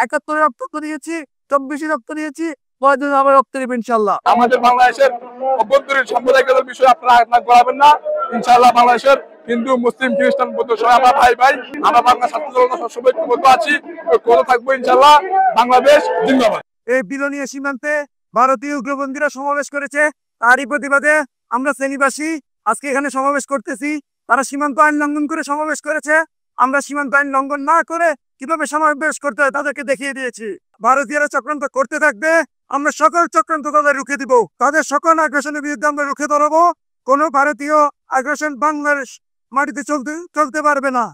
71 রক্ত দিয়েছি, 24 রক্ত দিয়েছি, পরের দিন আবার রক্ত দেব ইনশাআল্লাহ। আমাদের বাংলাদেশের অভ্যন্তরীণ সাম্প্রদায়িকতার বিষয়ে আপনারা আঘাত করাবেন না। ইনশাআল্লাহ বাংলাদেশের হিন্দু, মুসলিম, খ্রিস্টান, বৌদ্ধ সবাই আমরা ভাই ভাই। আমরা বাংলা ছাত্র জনতা সবসময় ঐক্যবদ্ধ আছি, ঐক্যবদ্ধ থাকবো ইনশাআল্লাহ। বাংলাদেশ জিন্দাবাদ। এই বিলোনিয়া সীমান্তে ভারতীয় উগ্রপন্থীরা সমাবেশ করেছে, তারই প্রতিবাদে আমরা শ্রেণীবাসী আজকে এখানে সমাবেশ করতেছি। তারা সীমান্ত আইন লঙ্ঘন করে সমাবেশ করেছে, আমরা সীমান্ত আইন লঙ্ঘন না করে কিভাবে সমাবেশ করতে হয় তাদেরকে দেখিয়ে দিয়েছি। ভারতীয়রা চক্রান্ত করতে থাকবে, আমরা সকল চক্রান্ত তাদের রুখে দিব, তাদের সকল আগ্রাসনের বিরুদ্ধে আমরা রুখে ধরবো। কোনো ভারতীয় আগ্রাসন বাংলাদেশ মাটিতে চলতে পারবে না।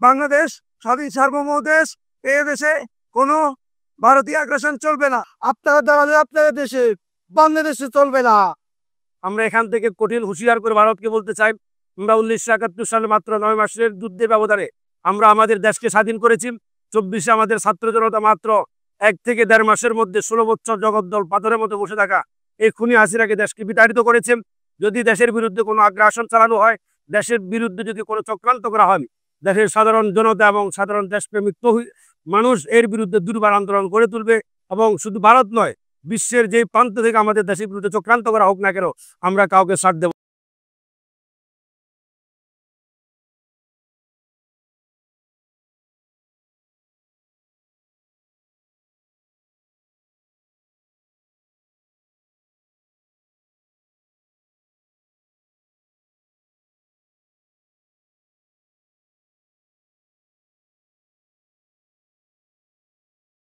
বাংলাদেশ স্বাধীন সার্বভৌম দেশ, এই দেশে কোনো ভারতীয় আগ্রাসন চলবে না। আপনারা দাঁড়ালে আপনাদের দেশে, বাংলাদেশে চলবে না। আমরা এখান থেকে কঠিন হুঁশিয়ার করে ভারতকে বলতে চাই, আমরা 1971 সালে মাত্র 9 মাসের যুদ্ধের ব্যবধানে আমরা আমাদের দেশকে স্বাধীন করেছি। 24-এ আমাদের ছাত্র জনতা মাত্র 1 থেকে 1.5 মাসের মধ্যে 16 বছর জগদ্দল পাথরের মতো বসে থাকা এই খুনি হাসিনাকে দেশকে বিতাড়িত করেছে। যদি দেশের বিরুদ্ধে কোনো আগ্রাসন চালানো হয়, দেশের বিরুদ্ধে যদি কোনো চক্রান্ত করা হয়, দেশের সাধারণ জনতা এবং সাধারণ দেশপ্রেমিক মানুষ এর বিরুদ্ধে দুর্বার আন্দোলন গড়ে তুলবে। এবং শুধু ভারত নয়, বিশ্বের যে প্রান্ত থেকে আমাদের দেশের বিরুদ্ধে চক্রান্ত করা হোক না কেন, আমরা কাউকে ছাড় দেব।